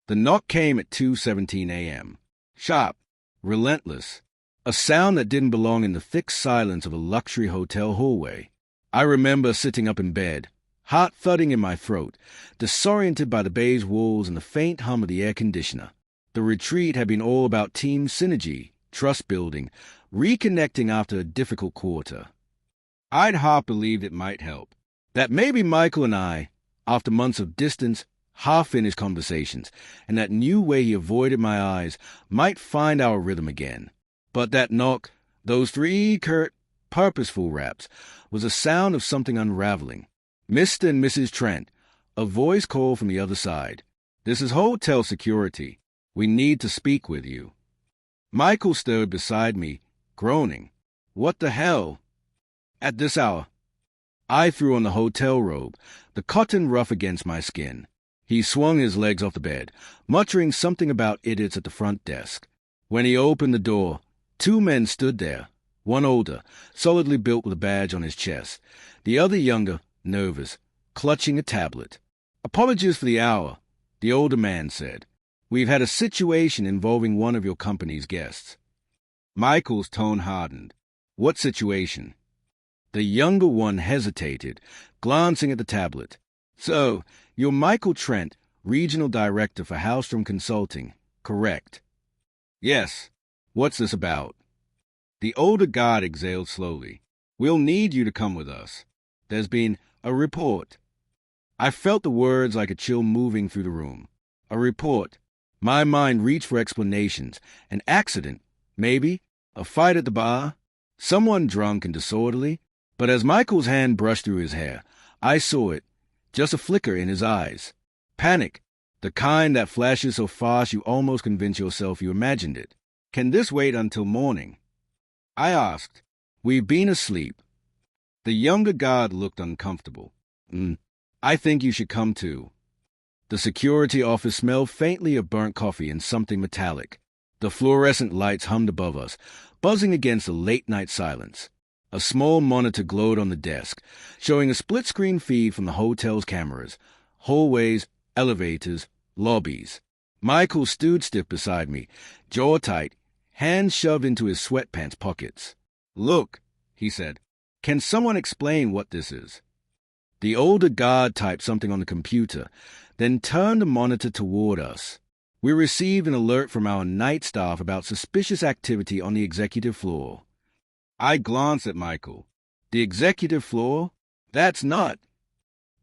The knock came at 2:17 a.m. Sharp, relentless, a sound that didn't belong in the thick silence of a luxury hotel hallway. I remember sitting up in bed, heart thudding in my throat, disoriented by the beige walls and the faint hum of the air conditioner. The retreat had been all about team synergy, trust building, reconnecting after a difficult quarter. I'd half believed it might help, that maybe Michael and I, after months of distance, half-finished conversations, and that new way he avoided my eyes, might find our rhythm again. But that knock, those three curt, purposeful raps, was a sound of something unraveling. Mr. and Mrs. Trent, a voice called from the other side. This is hotel security. We need to speak with you. Michael stood beside me, groaning. What the hell? At this hour? I threw on the hotel robe, the cotton rough against my skin. He swung his legs off the bed, muttering something about idiots at the front desk. When he opened the door, two men stood there, one older, solidly built with a badge on his chest, the other younger, nervous, clutching a tablet. Apologies for the hour, the older man said. We've had a situation involving one of your company's guests. Michael's tone hardened. What situation? The younger one hesitated, glancing at the tablet. So, you're Michael Trent, Regional Director for Hallstrom Consulting, correct? Yes. What's this about? The older guard exhaled slowly. We'll need you to come with us. There's been a report. I felt the words like a chill moving through the room. A report. My mind reached for explanations. An accident, maybe? A fight at the bar? Someone drunk and disorderly? But as Michael's hand brushed through his hair, I saw it. Just a flicker in his eyes. Panic. The kind that flashes so fast you almost convince yourself you imagined it. Can this wait until morning? I asked. We've been asleep. The younger guard looked uncomfortable. I think you should come too. The security office smelled faintly of burnt coffee and something metallic. The fluorescent lights hummed above us, buzzing against the late-night silence. A small monitor glowed on the desk, showing a split-screen feed from the hotel's cameras, hallways, elevators, lobbies. Michael stood stiff beside me, jaw tight, hands shoved into his sweatpants pockets. Look, he said. Can someone explain what this is? The older guard typed something on the computer, then turned the monitor toward us. We received an alert from our night staff about suspicious activity on the executive floor. I glanced at Michael. The executive floor? That's not.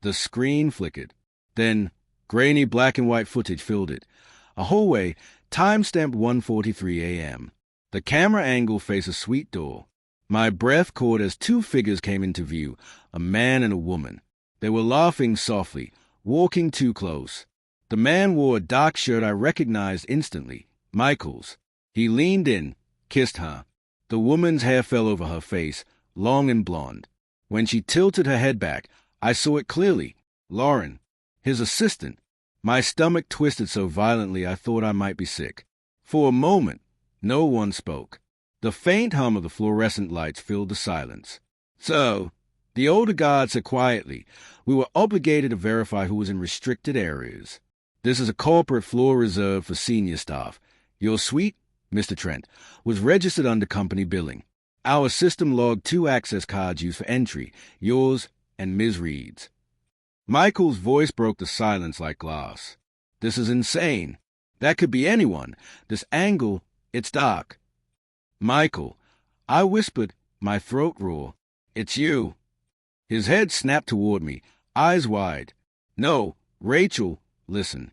The screen flickered. Then, grainy black and white footage filled it. A hallway, time-stamped 1:43 a.m. The camera angle faced a suite door. My breath caught as two figures came into view, a man and a woman. They were laughing softly, walking too close. The man wore a dark shirt I recognized instantly, Michael's. He leaned in, kissed her. The woman's hair fell over her face, long and blonde. When she tilted her head back, I saw it clearly. Lauren, his assistant. My stomach twisted so violently I thought I might be sick. For a moment, no one spoke. The faint hum of the fluorescent lights filled the silence. So, the older guard said quietly, we were obligated to verify who was in restricted areas. This is a corporate floor reserved for senior staff. Your suite, Mr. Trent, was registered under company billing. Our system logged 2 access cards used for entry, yours and Ms. Reed's. Michael's voice broke the silence like glass. This is insane. That could be anyone. This angle, it's dark. Michael, I whispered, my throat raw. It's you. His head snapped toward me, eyes wide. No, Rachel, listen.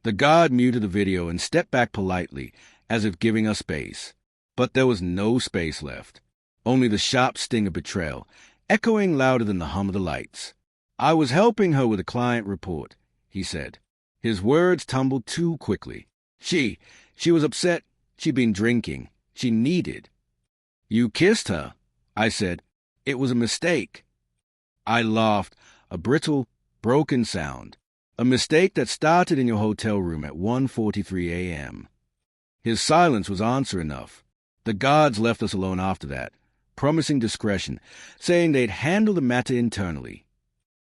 The guard muted the video and stepped back politely, as if giving us space. But there was no space left. Only the sharp sting of betrayal, echoing louder than the hum of the lights. I was helping her with a client report, he said. His words tumbled too quickly. She was upset. She'd been drinking. She needed. You kissed her, I said. It was a mistake. I laughed, a brittle, broken sound. A mistake that started in your hotel room at 1:43 a.m. His silence was answer enough. The guards left us alone after that, promising discretion, saying they'd handle the matter internally.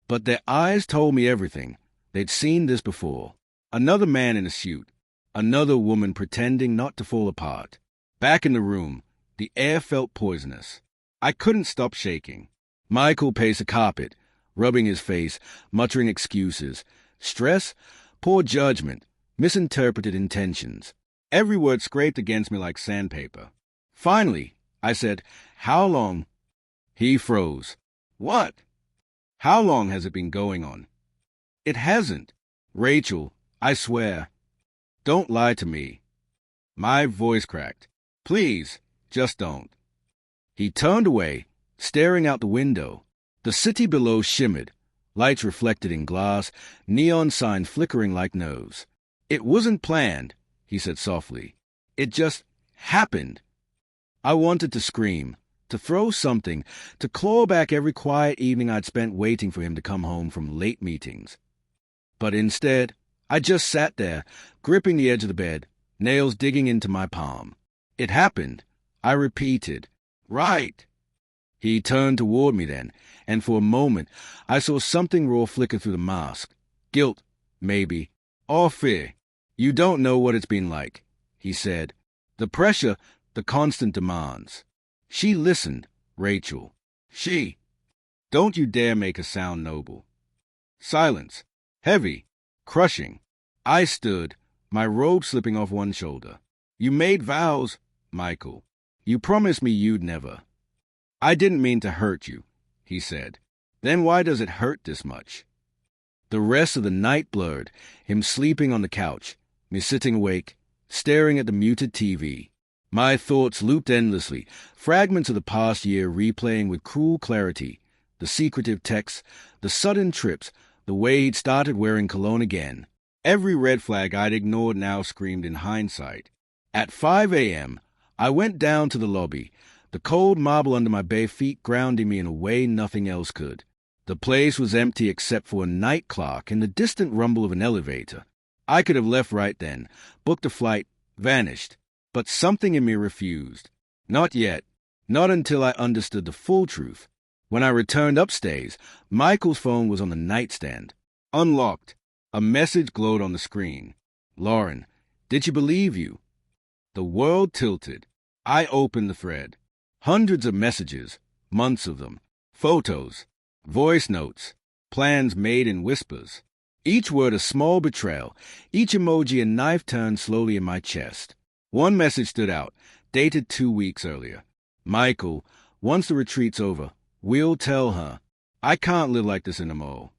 But their eyes told me everything. They'd seen this before. Another man in a suit. Another woman pretending not to fall apart. Back in the room, the air felt poisonous. I couldn't stop shaking. Michael paced the carpet, rubbing his face, muttering excuses. Stress, poor judgment, misinterpreted intentions. Every word scraped against me like sandpaper. Finally, I said, "How long?" He froze. "What? How long has it been going on?" "It hasn't. Rachel, I swear." "Don't lie to me." My voice cracked. "Please, just don't." He turned away, staring out the window. The city below shimmered, lights reflected in glass, neon signs flickering like nerves. "It wasn't planned," he said softly. "It just happened." I wanted to scream, to throw something, to claw back every quiet evening I'd spent waiting for him to come home from late meetings. But instead, I just sat there, gripping the edge of the bed, nails digging into my palm. "It happened," I repeated. "Right." He turned toward me then, and for a moment I saw something raw flicker through the mask. Guilt, maybe, or fear. "You don't know what it's been like," he said. "The pressure, the constant demands." She listened, Rachel. She. Don't you dare make a sound noble. Silence. Heavy. Crushing. I stood, my robe slipping off one shoulder. "You made vows, Michael. You promised me you'd never." "I didn't mean to hurt you," he said. "Then why does it hurt this much?" The rest of the night blurred, him sleeping on the couch, me sitting awake, staring at the muted TV. My thoughts looped endlessly, fragments of the past year replaying with cruel clarity, the secretive texts, the sudden trips, the way he'd started wearing cologne again. Every red flag I'd ignored now screamed in hindsight. At 5 a.m., I went down to the lobby, the cold marble under my bare feet grounding me in a way nothing else could. The place was empty except for a night clock and the distant rumble of an elevator. I could have left right then, booked a flight, vanished. But something in me refused. Not yet. Not until I understood the full truth. When I returned upstairs, Michael's phone was on the nightstand. Unlocked. A message glowed on the screen. "Lauren, did she believe you?" The world tilted. I opened the thread. Hundreds of messages, months of them. Photos, voice notes, plans made in whispers. Each word a small betrayal, each emoji a knife turned slowly in my chest. One message stood out, dated 2 weeks earlier. "Michael, once the retreat's over, we'll tell her. I can't live like this anymore."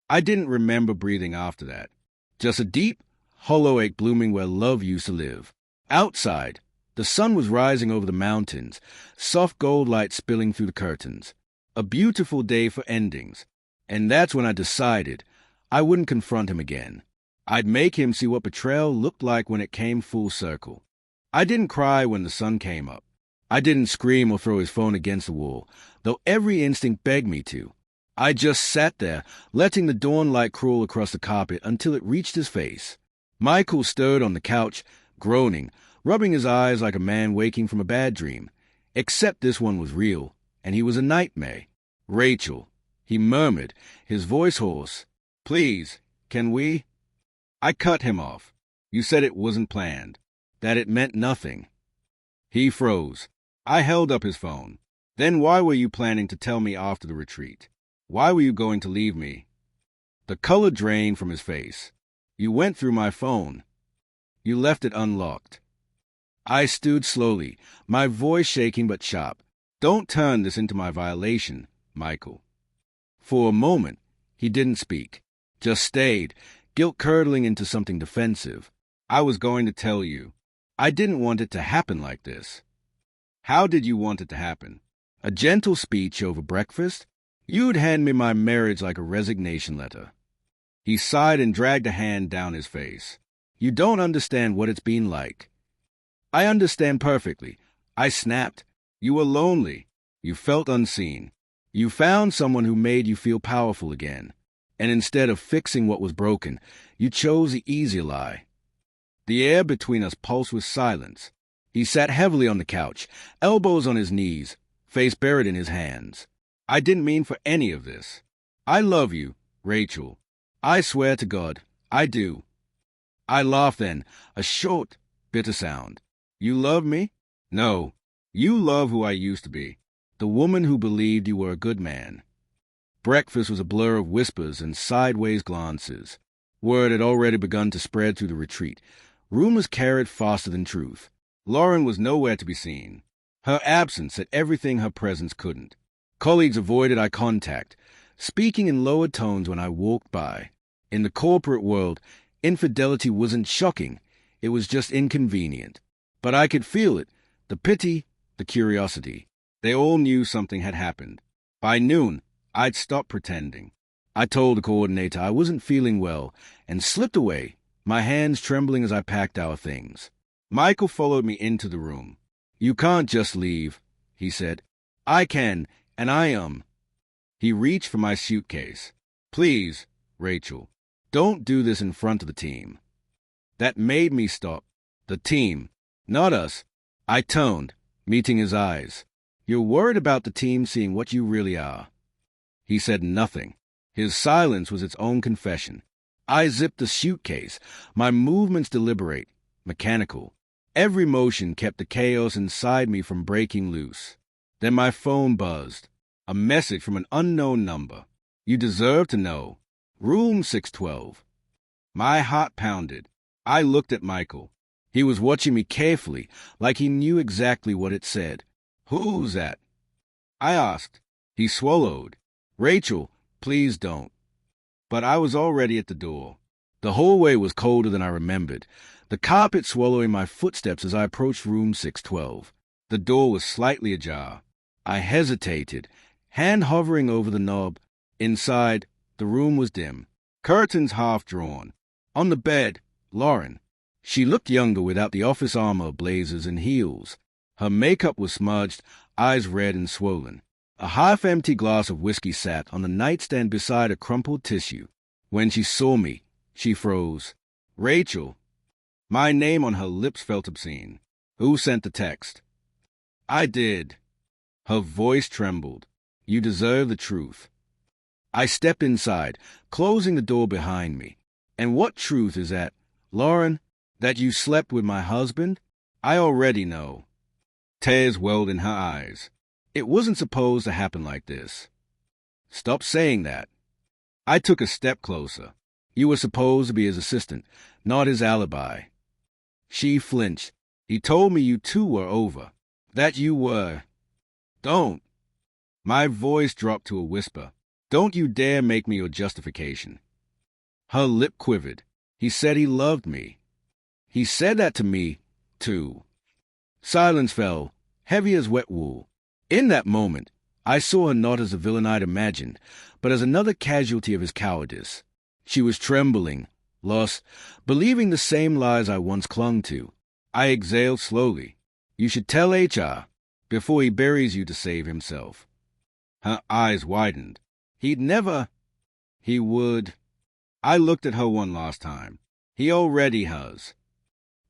I didn't remember breathing after that. Just a deep, hollow ache blooming where love used to live. Outside, the sun was rising over the mountains, soft gold light spilling through the curtains. A beautiful day for endings. And that's when I decided I wouldn't confront him again. I'd make him see what betrayal looked like when it came full circle. I didn't cry when the sun came up. I didn't scream or throw his phone against the wall, though every instinct begged me to. I just sat there, letting the dawn light crawl across the carpet until it reached his face. Michael stirred on the couch, groaning, rubbing his eyes like a man waking from a bad dream. Except this one was real, and he was a nightmare. "Rachel," he murmured, his voice hoarse. "Please, can we?" I cut him off. "You said it wasn't planned, that it meant nothing." He froze. I held up his phone. "Then why were you planning to tell me after the retreat? Why were you going to leave me?" The color drained from his face. "You went through my phone. You left it unlocked." I stood slowly, my voice shaking but sharp. "Don't turn this into my violation, Michael." For a moment, he didn't speak, just stayed, guilt curdling into something defensive. "I was going to tell you. I didn't want it to happen like this." "How did you want it to happen? A gentle speech over breakfast? You'd hand me my marriage like a resignation letter." He sighed and dragged a hand down his face. "You don't understand what it's been like." "I understand perfectly." I snapped. "You were lonely. You felt unseen. You found someone who made you feel powerful again. And instead of fixing what was broken, you chose the easier lie." The air between us pulsed with silence. He sat heavily on the couch, elbows on his knees, face buried in his hands. "I didn't mean for any of this. I love you, Rachel. I swear to God, I do." I laughed then, a short, bitter sound. You love me? No. You love who I used to be. The woman who believed you were a good man. Breakfast was a blur of whispers and sideways glances. Word had already begun to spread through the retreat. Rumors carried faster than truth. Lauren was nowhere to be seen. Her absence said everything her presence couldn't. Colleagues avoided eye contact, speaking in lowered tones when I walked by. In the corporate world, infidelity wasn't shocking. It was just inconvenient. But I could feel it, the pity, the curiosity. They all knew something had happened. By noon, I'd stopped pretending. I told the coordinator I wasn't feeling well and slipped away, my hands trembling as I packed our things. Michael followed me into the room. You can't just leave, he said. I can, and I am. He reached for my suitcase. Please, Rachel, don't do this in front of the team. That made me stop. The team, not us. I toned, meeting his eyes. You're worried about the team seeing what you really are. He said nothing. His silence was its own confession. I zipped the suitcase, my movements deliberate, mechanical. Every motion kept the chaos inside me from breaking loose. Then my phone buzzed. A message from an unknown number. You deserve to know. Room 612. My heart pounded. I looked at Michael. He was watching me carefully, like he knew exactly what it said. Who's that? I asked. He swallowed. Rachel, please don't. But I was already at the door. The hallway was colder than I remembered, the carpet swallowing my footsteps as I approached room 612. The door was slightly ajar. I hesitated, hand hovering over the knob. Inside, the room was dim, curtains half drawn. On the bed, Lauren. She looked younger without the office armor, blazers, and heels. Her makeup was smudged, eyes red and swollen. A half-empty glass of whiskey sat on the nightstand beside a crumpled tissue. When she saw me, she froze. Rachel. My name on her lips felt obscene. Who sent the text? I did. Her voice trembled. You deserve the truth. I stepped inside, closing the door behind me. And what truth is that, Lauren? That you slept with my husband? I already know. Tears welled in her eyes. It wasn't supposed to happen like this. Stop saying that. I took a step closer. You were supposed to be his assistant, not his alibi. She flinched. He told me you two were over. That you were. Don't. My voice dropped to a whisper. Don't you dare make me your justification. Her lip quivered. He said he loved me. He said that to me, too. Silence fell, heavy as wet wool. In that moment, I saw her not as the villain I'd imagined, but as another casualty of his cowardice. She was trembling, lost, believing the same lies I once clung to. I exhaled slowly. You should tell HR before he buries you to save himself. Her eyes widened. He'd never. He would. I looked at her one last time. He already has.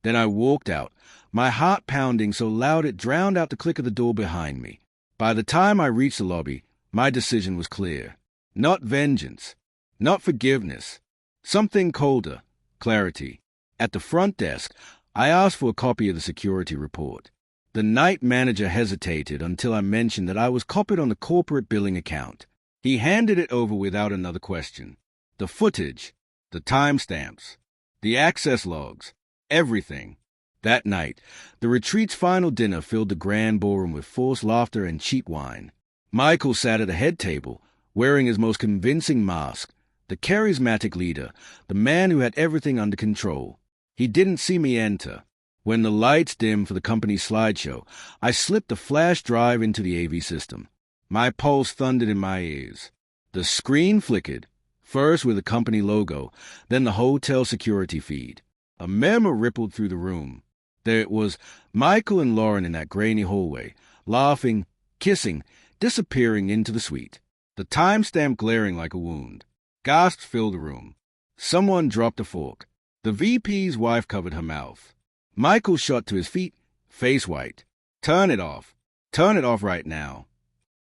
Then I walked out, my heart pounding so loud it drowned out the click of the door behind me. By the time I reached the lobby, my decision was clear. Not vengeance. Not forgiveness. Something colder. Clarity. At the front desk, I asked for a copy of the security report. The night manager hesitated until I mentioned that I was copied on the corporate billing account. He handed it over without another question. The footage, the timestamps, the access logs, everything. That night, the retreat's final dinner filled the grand ballroom with forced laughter and cheap wine. Michael sat at the head table, wearing his most convincing mask, the charismatic leader, the man who had everything under control. He didn't see me enter. When the lights dimmed for the company's slideshow, I slipped a flash drive into the AV system. My pulse thundered in my ears. The screen flickered, first with the company logo, then the hotel security feed. A murmur rippled through the room. There it was, Michael and Lauren in that grainy hallway, laughing, kissing, disappearing into the suite. The timestamp glaring like a wound. Gasps filled the room. Someone dropped a fork. The VP's wife covered her mouth. Michael shot to his feet, face white. Turn it off. Turn it off right now.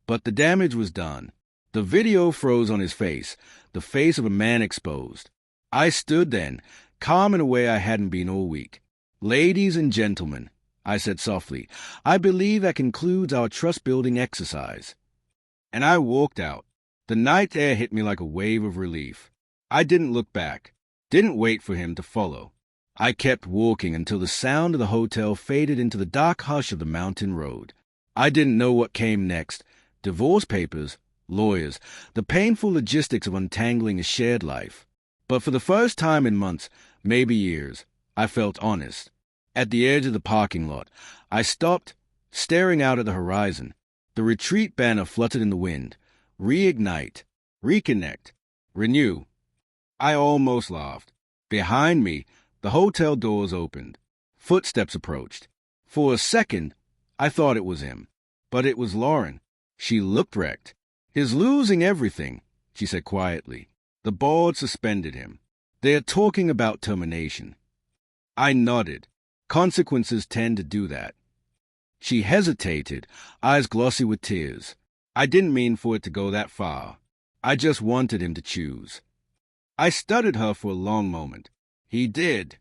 But the damage was done. The video froze on his face, the face of a man exposed. I stood then, calm in a way I hadn't been all week. "Ladies and gentlemen," I said softly, "I believe that concludes our trust-building exercise." And I walked out. The night air hit me like a wave of relief. I didn't look back, didn't wait for him to follow. I kept walking until the sound of the hotel faded into the dark hush of the mountain road. I didn't know what came next. Divorce papers, lawyers, the painful logistics of untangling a shared life. But for the first time in months, maybe years, I felt honest. At the edge of the parking lot, I stopped, staring out at the horizon. The retreat banner fluttered in the wind. Reignite, reconnect, renew. I almost laughed. Behind me, the hotel doors opened. Footsteps approached. For a second, I thought it was him. But it was Lauren. She looked wrecked. "He's losing everything," she said quietly. "The board suspended him. They're talking about termination." I nodded. Consequences tend to do that. She hesitated, eyes glossy with tears. I didn't mean for it to go that far. I just wanted him to choose. I studied her for a long moment. "He did."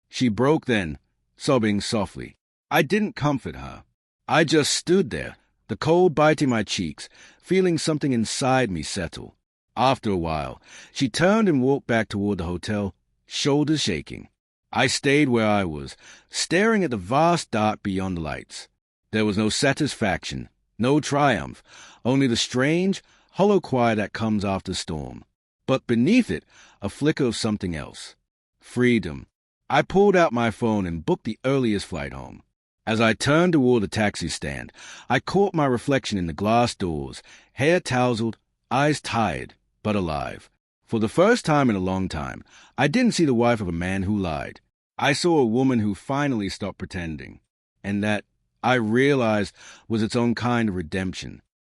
She broke then, sobbing softly. I didn't comfort her. I just stood there, the cold biting my cheeks, feeling something inside me settle. After a while, she turned and walked back toward the hotel, shoulders shaking. I stayed where I was, staring at the vast dark beyond the lights. There was no satisfaction, no triumph, only the strange, hollow quiet that comes after storm. But beneath it, a flicker of something else. Freedom. I pulled out my phone and booked the earliest flight home. As I turned toward the taxi stand, I caught my reflection in the glass doors, hair tousled, eyes tired, but alive. For the first time in a long time, I didn't see the wife of a man who lied. I saw a woman who finally stopped pretending. And that, I realized, was its own kind of redemption.